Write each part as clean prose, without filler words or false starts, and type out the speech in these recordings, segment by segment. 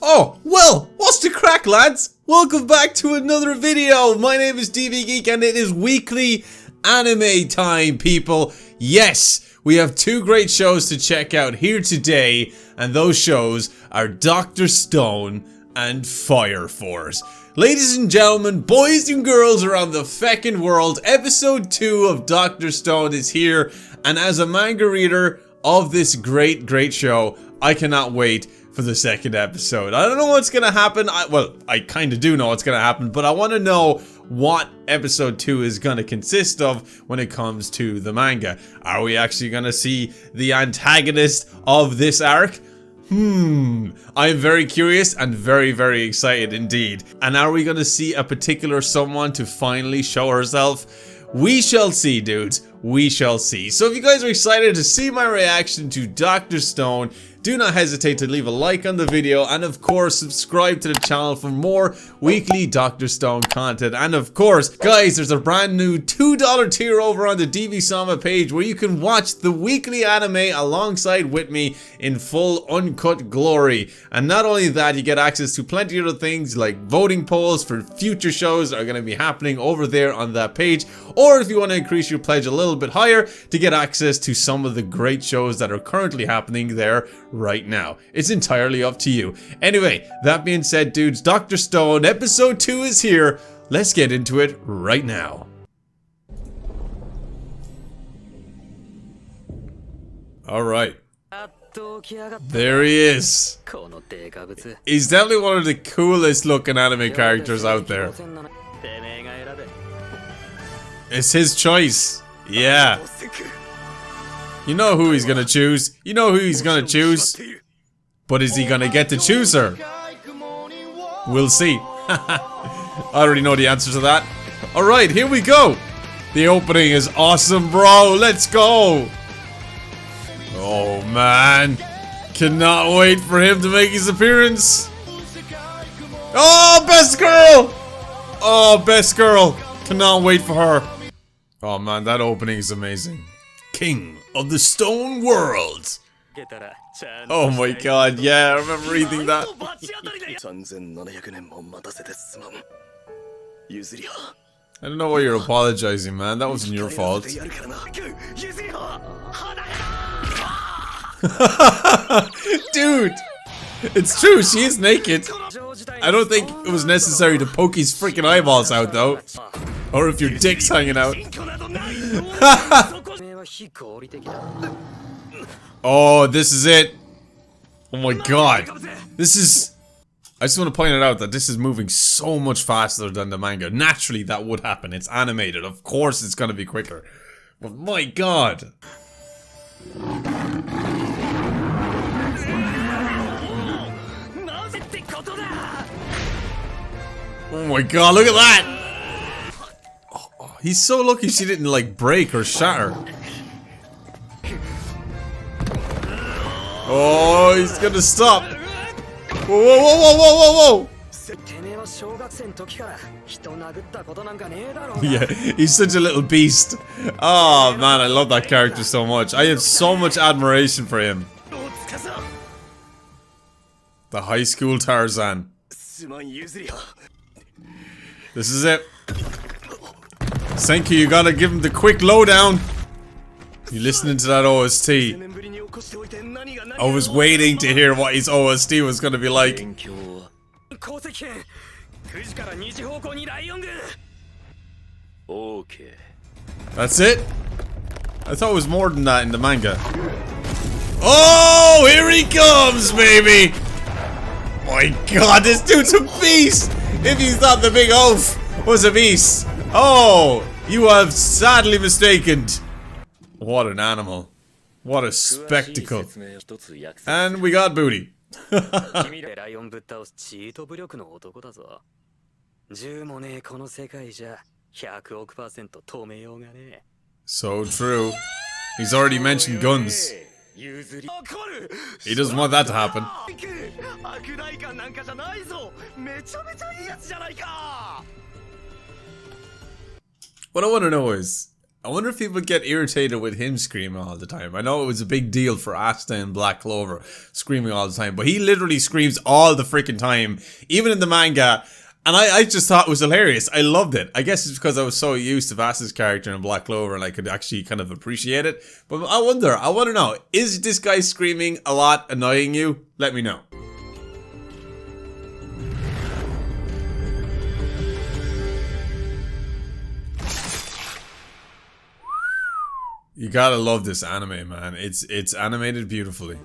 Oh, well, what's the crack, lads? Welcome back to another video. My name is DVGeek and it is weekly anime time, people. Yes, we have two great shows to check out here today, and those shows are Dr. Stone and Fire Force. Ladies and gentlemen, boys and girls around the feckin' world, episode 2 of Dr. Stone is here, and as a manga reader of this great show, I cannot wait for the second episode. I don't know what's gonna happen. I kind of do know what's gonna happen, but I want to know what episode 2 is gonna consist of when it comes to the manga. Are we actually gonna see the antagonist of this arc? I'm very curious and very excited indeed. And are we gonna see a particular someone to finally show herself? We shall see, dudes. We shall see. So if you guys are excited to see my reaction to Dr. Stone, do not hesitate to leave a like on the video, and of course subscribe to the channel for more weekly Dr. Stone content. And of course, guys, there's a brand new $2 tier over on the DVSama page where you can watch the weekly anime alongside with me in full uncut glory. And not only that, you get access to plenty of other things like voting polls for future shows that are going to be happening over there on that page. Or if you want to increase your pledge a little bit higher to get access to some of the great shows that are currently happening there right now. It's entirely up to you. Anyway, that being said, dudes, Dr. Stone episode 2 is here. Let's get into it right now. Alright. There he is. He's definitely one of the coolest looking anime characters out there. It's his choice. Yeah. You know who he's gonna choose. You know who he's gonna choose. But is he gonna get to choose her? We'll see. I already know the answer to that. Alright, here we go. The opening is awesome, bro. Let's go. Oh, man. Cannot wait for him to make his appearance. Oh, best girl. Oh, best girl. Cannot wait for her. Oh, man, that opening is amazing. King of the Stone World. Oh my god, yeah, I remember reading that. I don't know why you're apologizing, man. That wasn't your fault. Dude, it's true, she is naked. I don't think it was necessary to poke his freaking eyeballs out, though. Or if your dick's hanging out. Oh, this is it. Oh my god. This is... I just want to point it out that this is moving so much faster than the manga. Naturally, that would happen. It's animated. Of course it's going to be quicker. But my god. Oh my god, look at that. He's so lucky she didn't, like, break or shatter. Oh, he's gonna stop. Whoa. Yeah, he's such a little beast. Oh, man, I love that character so much. I have so much admiration for him. The high school Tarzan. This is it. Senki, you gotta give him the quick lowdown. You listening to that OST? I was waiting to hear what his OST was gonna be like. That's it? I thought it was more than that in the manga. Oh, here he comes, baby! My god, this dude's a beast! If you thought the big oaf was a beast. Oh, you have sadly mistaken. What an animal. What a spectacle. And we got booty. So true. He's already mentioned guns. He doesn't want that to happen. What I want to know is, I wonder if people get irritated with him screaming all the time. I know it was a big deal for Asta and Black Clover screaming all the time, but he literally screams all the freaking time, even in the manga. And I just thought it was hilarious. I loved it. I guess it's because I was so used to Vasa's character in Black Clover and I could actually kind of appreciate it. But I want to know, is this guy screaming a lot annoying you? Let me know. You gotta love this anime, man. It's animated beautifully.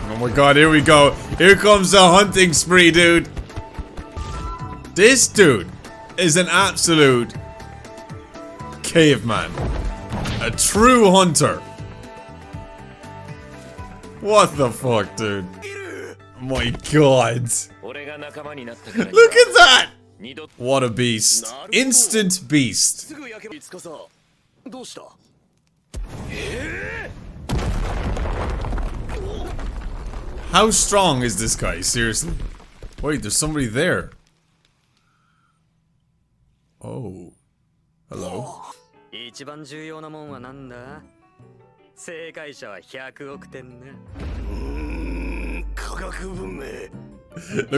Oh my god, here we go. Here comes the hunting spree, dude. This dude is an absolute caveman. A true hunter. What the fuck, dude? Oh my god. Look at that! What a beast. Instant beast. How strong is this guy? Seriously. Wait, there's somebody there. Oh. Hello. Look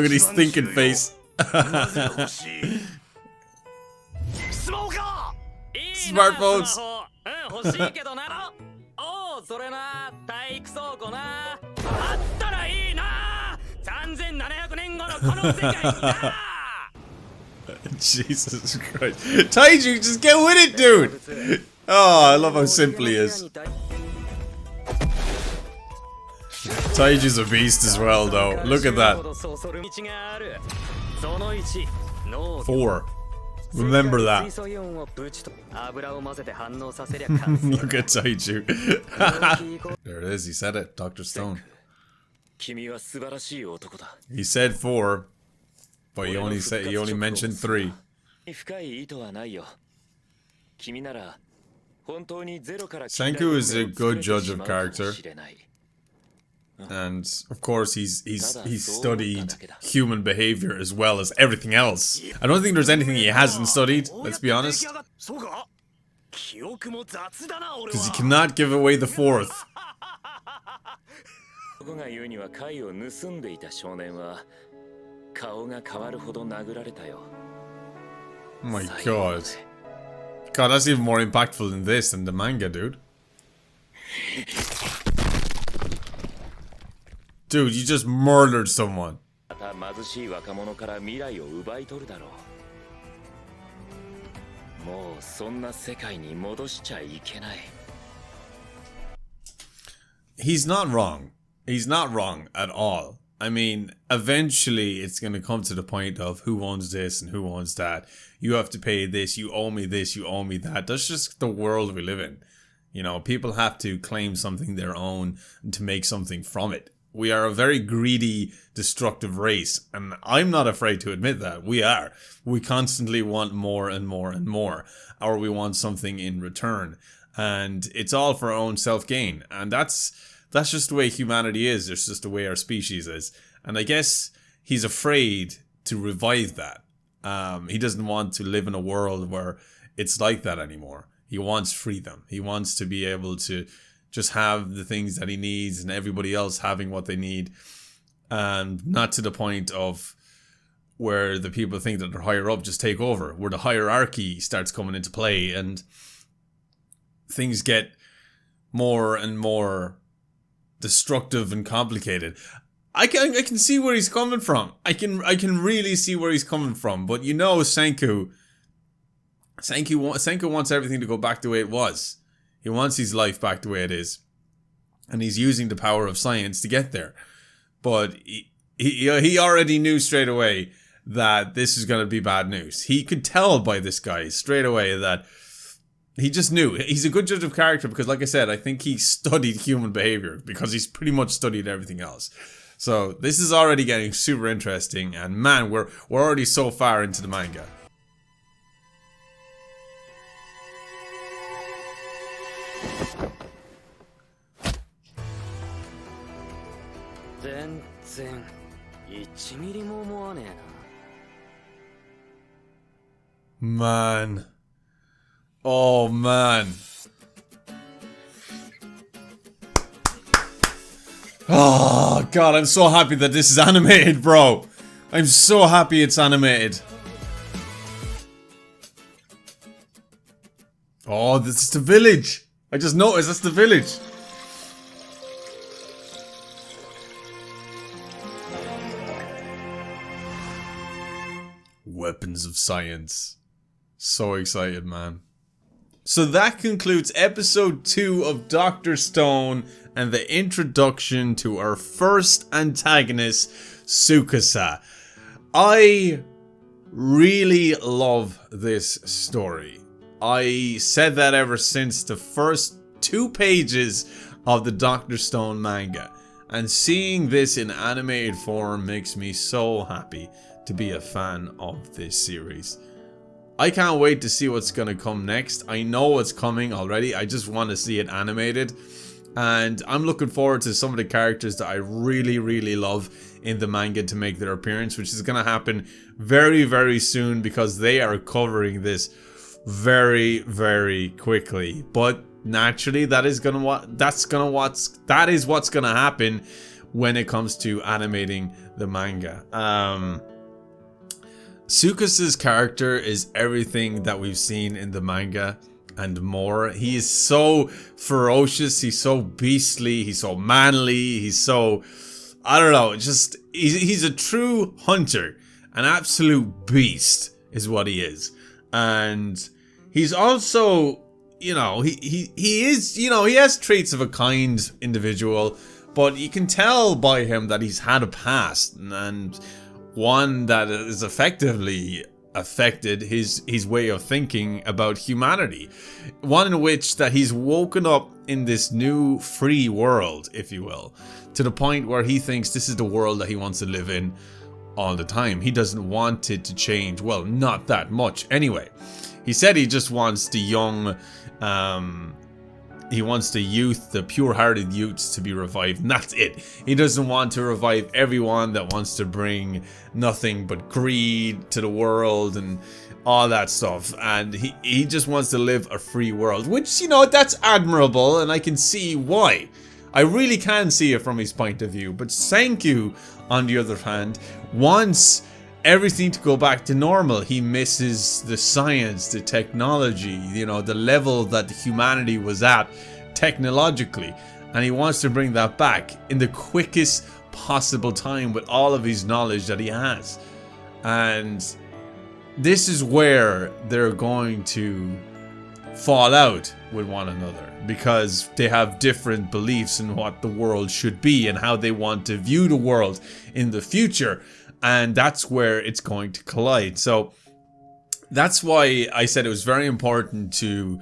at his thinking face. Smartphones. Jesus Christ. Taiju, just get with it, dude. Oh, I love how simple he is. Taiju's a beast as well, though. Look at that. 4. Remember that. Look at Taiju. There it is, he said it. Dr. Stone. He said 4, but he only mentioned 3. Senku is a good judge of character. And of course he's studied human behavior as well as everything else. I don't think there's anything he hasn't studied, let's be honest. Because he cannot give away the 4th. Oh my god. God, that's even more impactful than this, than the manga, dude. Dude, you just murdered someone. He's not wrong. He's not wrong at all. I mean, eventually it's going to come to the point of who owns this and who owns that. You have to pay this, you owe me this, you owe me that. That's just the world we live in. You know, people have to claim something their own and to make something from it. We are a very greedy, destructive race, and I'm not afraid to admit that. We are. We constantly want more and more and more, or we want something in return. And it's all for our own self-gain. And that's just the way humanity is. It's just the way our species is. And I guess he's afraid to revive that. He doesn't want to live in a world where it's like that anymore. He wants freedom. He wants to be able to just have the things that he needs and everybody else having what they need. And not to the point of where the people think that they're higher up just take over. Where the hierarchy starts coming into play and things get more and more destructive and complicated. I can see where he's coming from. I can really see where he's coming from. But you know, Senku wants everything to go back the way it was. He wants his life back the way it is. And he's using the power of science to get there. But he already knew straight away that this is going to be bad news. He could tell by this guy straight away that he just knew. He's a good judge of character because, like I said, I think he studied human behavior because he's pretty much studied everything else. So this is already getting super interesting, and man, we're already so far into the manga. Man. Oh, man. Oh, God, I'm so happy that this is animated, bro. I'm so happy it's animated. Oh, this is the village. I just noticed that's the village. Weapons of science. So excited, man. So that concludes episode 2 of Dr. Stone and the introduction to our first antagonist, Tsukasa. I really love this story. I said that ever since the first 2 pages of the Dr. Stone manga. And seeing this in animated form makes me so happy to be a fan of this series. I can't wait to see what's gonna come next. I know what's coming already. I just want to see it animated. And I'm looking forward to some of the characters that I really love in the manga to make their appearance, which is gonna happen very soon because they are covering this very quickly. But naturally that is what's gonna happen when it comes to animating the manga. Tsukasa's character is everything that we've seen in the manga and more. He is so ferocious, he's so beastly, he's so manly, he's so, I don't know, just he's a true hunter, an absolute beast is what he is. And he's also, you know, he is, you know, he has traits of a kind individual, but you can tell by him that he's had a past and one that has effectively affected his way of thinking about humanity. One in which that he's woken up in this new free world, if you will, to the point where he thinks this is the world that he wants to live in all the time. He doesn't want it to change. Well, not that much anyway. He said he just wants the young, he wants the youth, the pure-hearted youths to be revived, and that's it. He doesn't want to revive everyone that wants to bring nothing but greed to the world and all that stuff. And he just wants to live a free world, which, you know, that's admirable, and I can see why. I really can see it from his point of view. But Senku, on the other hand, wants everything to go back to normal. He misses the science, the technology, you know, the level that humanity was at technologically, and he wants to bring that back in the quickest possible time with all of his knowledge that he has. And this is where they're going to fall out with one another, because they have different beliefs in what the world should be and how they want to view the world in the future. And that's where it's going to collide. So that's why I said it was very important to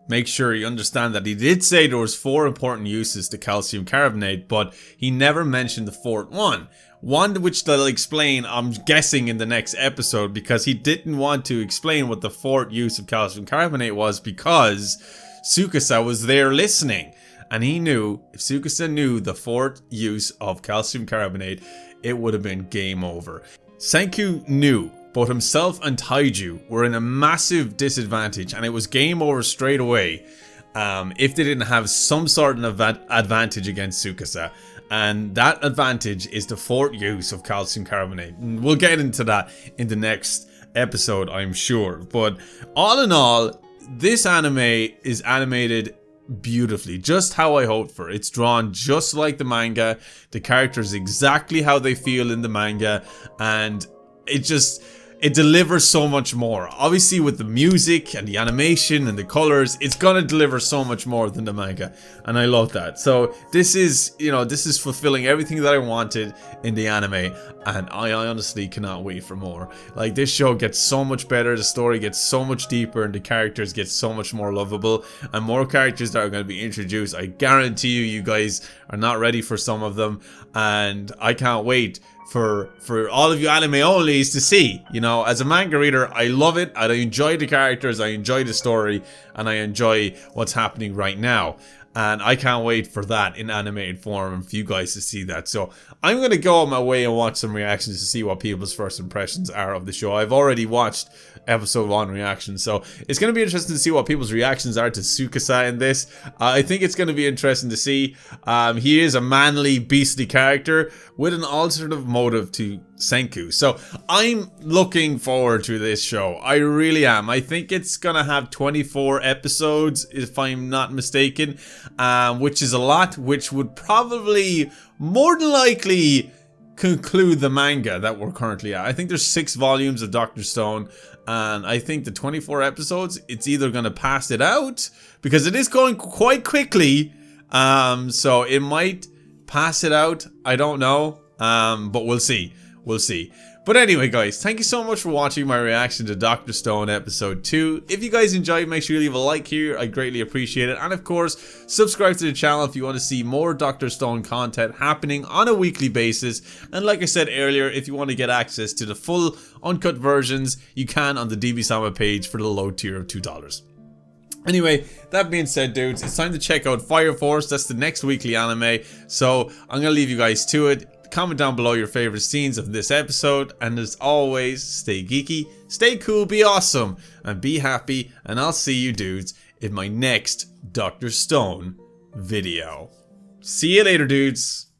make sure you understand that he did say there was 4 important uses to calcium carbonate, but he never mentioned the 4th one. One which they'll explain, I'm guessing, in the next episode, because he didn't want to explain what the 4th use of calcium carbonate was, because Tsukasa was there listening. And he knew, if Tsukasa knew the 4th use of calcium carbonate, it would have been game over. Senku knew both himself and Taiju were in a massive disadvantage, and it was game over straight away if they didn't have some sort of advantage against Tsukasa. And that advantage is the 4th use of calcium carbonate. And we'll get into that in the next episode, I'm sure. But all in all, this anime is animated beautifully, just how I hoped for. It's drawn just like the manga, the characters exactly how they feel in the manga, and it delivers so much more. Obviously with the music and the animation and the colors, it's gonna deliver so much more than the manga, and I love that. So this is, you know, this is fulfilling everything that I wanted in the anime, and I honestly cannot wait for more. Like, this show gets so much better, the story gets so much deeper, and the characters get so much more lovable, and more characters that are going to be introduced. I guarantee you guys are not ready for some of them, and I can't wait for all of you anime onlys to see. You know, as a manga reader, I love it, and I enjoy the characters, I enjoy the story, and I enjoy what's happening right now. And I can't wait for that in animated form and for you guys to see that. So I'm going to go on my way and watch some reactions to see what people's first impressions are of the show. I've already watched episode 1 reactions, so it's going to be interesting to see what people's reactions are to Tsukasa in this. I think it's going to be interesting to see. He is a manly, beastly character with an alternative motive to Senku. So I'm looking forward to this show. I really am. I think it's going to have 24 episodes, if I'm not mistaken, which is a lot, which would probably more than likely conclude the manga that we're currently at. I think there's 6 volumes of Dr. Stone, and I think the 24 episodes, it's either going to pass it out, because it is going quite quickly, so it might pass it out. I don't know, but we'll see. We'll see. But anyway, guys, thank you so much for watching my reaction to Dr. Stone episode 2. If you guys enjoyed, make sure you leave a like here. I greatly appreciate it. And of course, subscribe to the channel if you want to see more Dr. Stone content happening on a weekly basis. And like I said earlier, if you want to get access to the full uncut versions, you can on the DB-sama page for the low tier of $2. Anyway, that being said, dudes, it's time to check out Fire Force. That's the next weekly anime. So I'm going to leave you guys to it. Comment down below your favorite scenes of this episode, and as always, stay geeky, stay cool, be awesome, and be happy, and I'll see you dudes in my next Dr. Stone video. See you later, dudes.